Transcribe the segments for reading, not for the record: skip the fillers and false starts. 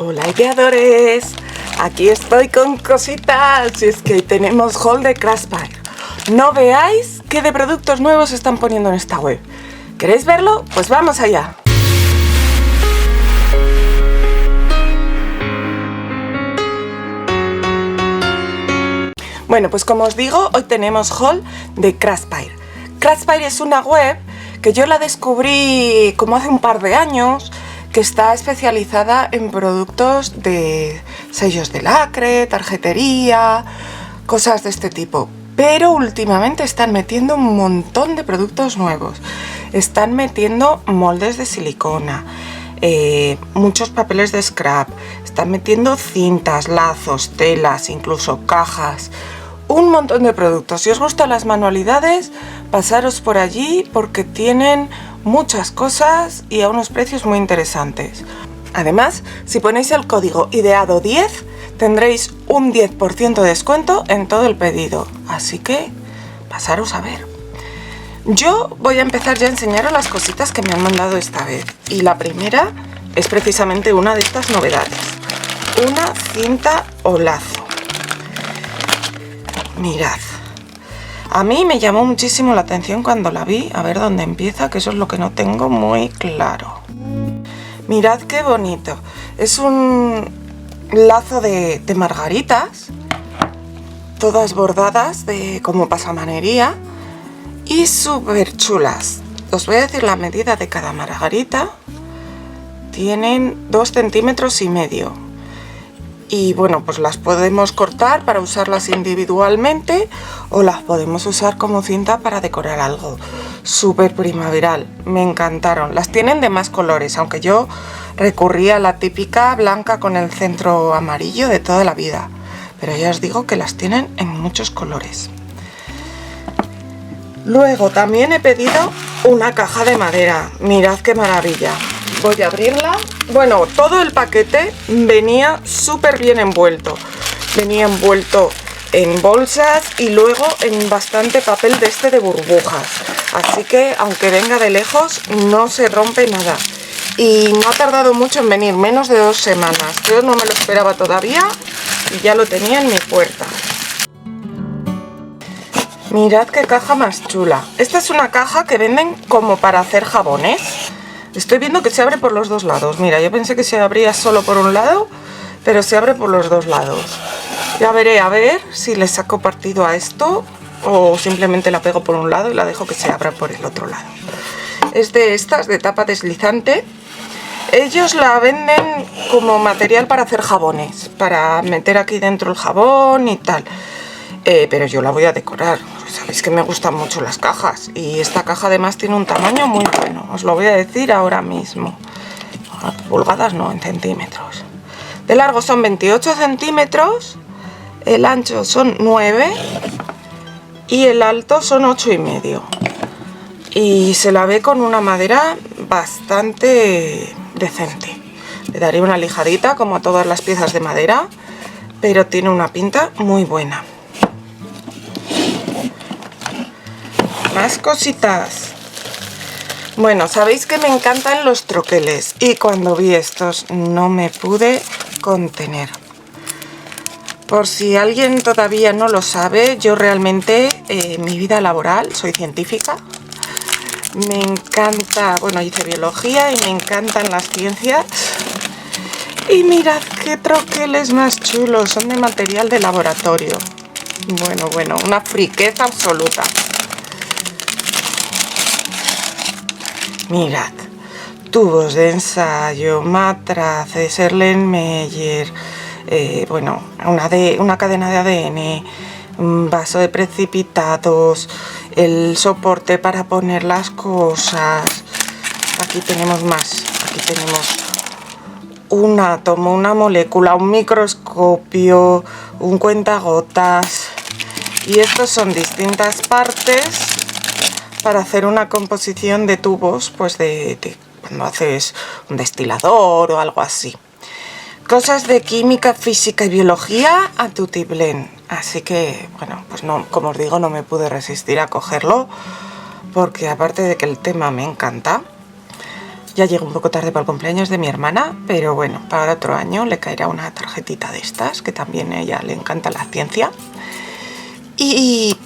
Hola ideadores, aquí estoy con cositas y es que tenemos haul de Craftspire. No veáis qué de productos nuevos están poniendo en esta web. ¿Queréis verlo? Pues vamos allá. Bueno, pues como os digo, hoy tenemos haul de Craftspire. Craftspire es una web que yo la descubrí como hace un par de años, que está especializada en productos de sellos de lacre, tarjetería, cosas de este tipo. Pero últimamente están metiendo un montón de productos nuevos. Están metiendo moldes de silicona, muchos papeles de scrap, están metiendo cintas, lazos, telas, incluso cajas. Un montón de productos. Si os gustan las manualidades, pasaros por allí porque tienen muchas cosas y a unos precios muy interesantes. Además, si ponéis el código IDEADO10 tendréis un 10% de descuento en todo el pedido. Así que pasaros a ver. Yo voy a empezar ya a enseñaros las cositas que me han mandado esta vez. Y la primera es precisamente una de estas novedades. Una cinta o lazo. Mirad, a mí me llamó muchísimo la atención cuando la vi, a ver dónde empieza, que eso es lo que no tengo muy claro. Mirad qué bonito, es un lazo de margaritas, todas bordadas como pasamanería y súper chulas. Os voy a decir la medida de cada margarita, tienen 2,5 centímetros. Y bueno, pues las podemos cortar para usarlas individualmente o las podemos usar como cinta para decorar algo. Súper primaveral, me encantaron. Las tienen de más colores, aunque yo recurrí a la típica blanca con el centro amarillo de toda la vida. Pero ya os digo que las tienen en muchos colores. Luego también he pedido una caja de madera. Mirad qué maravilla. Voy a abrirla. Bueno, todo el paquete venía súper bien envuelto. Venía envuelto en bolsas y luego en bastante papel de este de burbujas. Así que, aunque venga de lejos, no se rompe nada. Y no ha tardado mucho en venir, menos de 2 semanas. Yo no me lo esperaba todavía y ya lo tenía en mi puerta. Mirad qué caja más chula. Esta es una caja que venden como para hacer jabones. Estoy viendo que se abre por los dos lados. Mira, yo pensé que se abría solo por un lado, pero se abre por los dos lados. Ya veré a ver si le saco partido a esto o simplemente la pego por un lado y la dejo que se abra por el otro lado. Es de estas, de tapa deslizante. Ellos la venden como material para hacer jabones, para meter aquí dentro el jabón y tal. Pero yo la voy a decorar. Sabéis que me gustan mucho las cajas y esta caja además tiene un tamaño muy bueno, os lo voy a decir ahora mismo. Pulgadas no, en centímetros. De largo son 28 centímetros, el ancho son 9 y el alto son 8,5. Y se la ve con una madera bastante decente. Le daré una lijadita como a todas las piezas de madera, pero tiene una pinta muy buena. Más cositas. Bueno, sabéis que me encantan los troqueles y cuando vi estos no me pude contener. Por si alguien todavía no lo sabe, yo realmente en mi vida laboral soy científica. Me encanta, bueno, hice biología y me encantan las ciencias. Y mirad qué troqueles más chulos, son de material de laboratorio. Bueno, una friqueza absoluta. Mirad, tubos de ensayo, matraces, Erlenmeyer, bueno, una cadena de ADN, un vaso de precipitados, el soporte para poner las cosas. Aquí tenemos más, aquí tenemos un átomo, una molécula, un microscopio, un cuentagotas. Y estos son distintas partes para hacer una composición de tubos, pues de cuando haces un destilador o algo así. Cosas de química, física y biología a tutiplén. Así que, bueno, pues no, como os digo, no me pude resistir a cogerlo, porque aparte de que el tema me encanta, Ya llego un poco tarde para el cumpleaños de mi hermana, pero bueno, para otro año le caerá una tarjetita de estas, que también a ella le encanta la ciencia. Y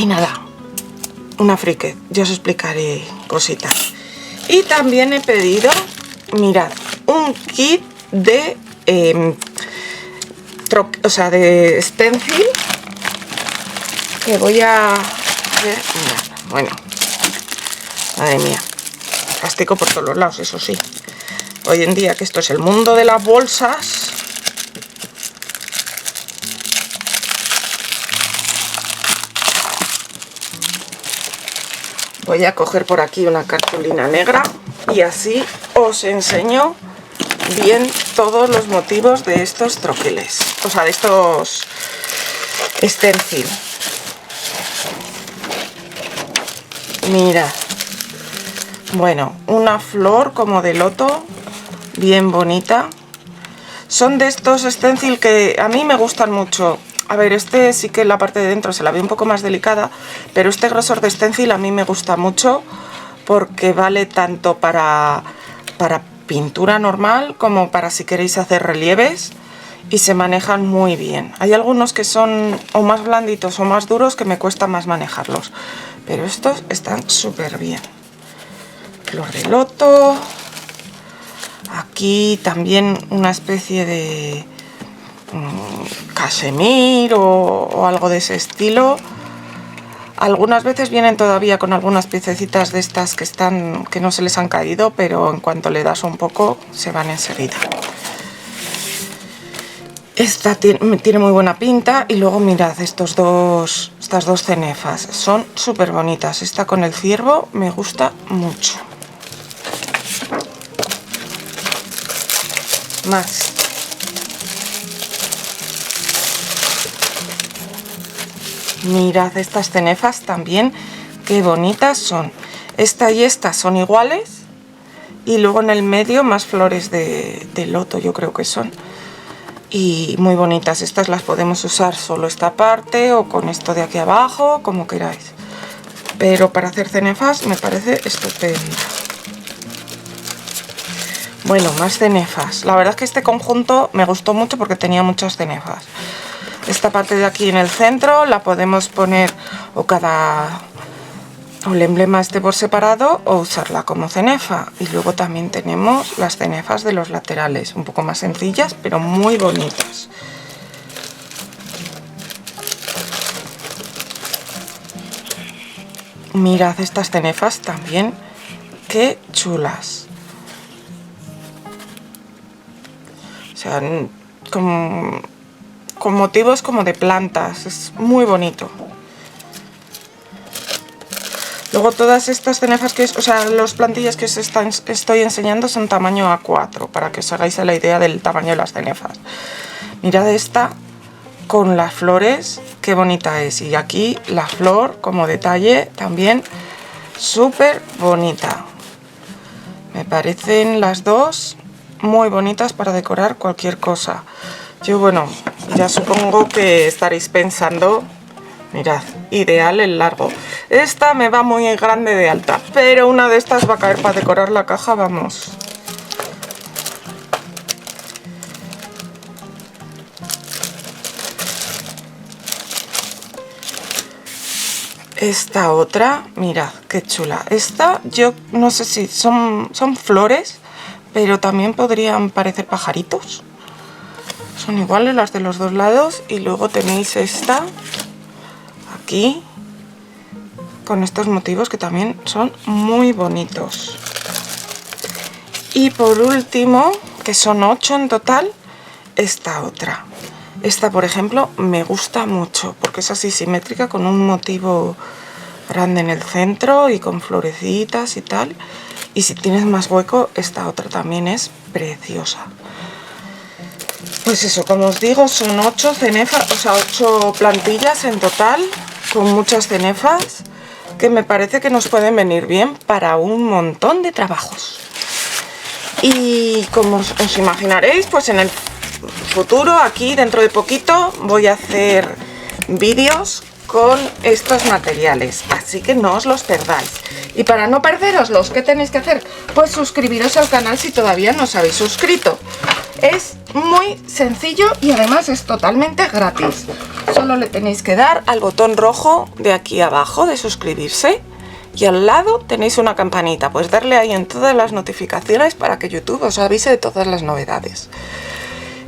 nada, una friki, yo os explicaré cositas. Y también he pedido, mirad, un kit de, de stencil, que voy a ver, mirad, bueno, madre mía. Plástico por todos los lados, eso sí. Hoy en día que esto es el mundo de las bolsas. Voy a coger por aquí una cartulina negra y así os enseño bien todos los motivos de estos troqueles. O sea, de estos stencil. Mirad. Bueno, una flor como de loto, bien bonita. Son de estos stencil que a mí me gustan mucho. A ver, este sí que la parte de dentro se la ve un poco más delicada, pero este grosor de stencil a mí me gusta mucho porque vale tanto para pintura normal como para si queréis hacer relieves y se manejan muy bien. Hay algunos que son o más blanditos o más duros que me cuesta más manejarlos, pero estos están súper bien. Flor de loto, aquí también una especie de cachemir o algo de ese estilo. Algunas veces vienen todavía con algunas piececitas de estas que no se les han caído, pero en cuanto le das un poco se van enseguida. Esta tiene muy buena pinta y luego mirad estas dos cenefas, son súper bonitas. Esta con el ciervo me gusta mucho. Más. Mirad estas cenefas también, qué bonitas son. Esta y esta son iguales y luego en el medio más flores de loto, yo creo que son. Y muy bonitas, estas las podemos usar solo esta parte o con esto de aquí abajo, como queráis. Pero para hacer cenefas me parece estupendo. Bueno, más cenefas. La verdad es que este conjunto me gustó mucho porque tenía muchas cenefas. Esta parte de aquí en el centro la podemos poner o el emblema este por separado o usarla como cenefa. Y luego también tenemos las cenefas de los laterales, un poco más sencillas pero muy bonitas. Mirad estas cenefas también, qué chulas. O sea, con motivos como de plantas, es muy bonito. Luego todas estas cenefas los plantillas que os estoy enseñando son tamaño A4, para que os hagáis la idea del tamaño de las cenefas. Mirad esta con las flores, qué bonita es. Y aquí la flor como detalle también súper bonita. Me parecen las dos muy bonitas para decorar cualquier cosa. Yo, bueno, ya supongo que estaréis pensando, mirad, ideal el largo. Esta me va muy grande de alta, pero una de estas va a caer para decorar la caja, vamos. Esta otra, mirad, qué chula. Esta, yo no sé si son flores, pero también podrían parecer pajaritos. Son iguales las de los dos lados. Y luego tenéis esta aquí con estos motivos que también son muy bonitos. Y por último, que son 8 en total, esta otra. Esta, por ejemplo, me gusta mucho porque es así simétrica, con un motivo grande en el centro y con florecitas y tal. Y si tienes más hueco, esta otra también es preciosa. Pues eso, como os digo, son 8 cenefas, o sea, 8 plantillas en total, con muchas cenefas, que me parece que nos pueden venir bien para un montón de trabajos. Y como os imaginaréis, pues en el futuro, aquí dentro de poquito, voy a hacer vídeos con estos materiales, así que no os los perdáis. Y para no perderoslos, ¿qué tenéis que hacer? Pues suscribiros al canal si todavía no os habéis suscrito. Es muy sencillo y además es totalmente gratis. Solo le tenéis que dar al botón rojo de aquí abajo de suscribirse y al lado tenéis una campanita, pues darle ahí en todas las notificaciones para que YouTube os avise de todas las novedades.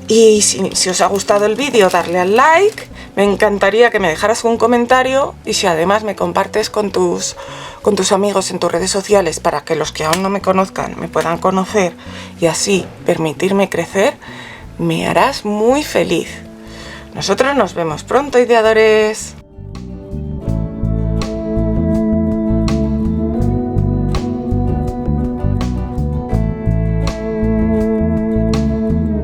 Y si os ha gustado el vídeo, darle al like. Me encantaría que me dejaras un comentario y si además me compartes con tus amigos en tus redes sociales para que los que aún no me conozcan me puedan conocer y así permitirme crecer, me harás muy feliz. Nosotros nos vemos pronto, ideadores.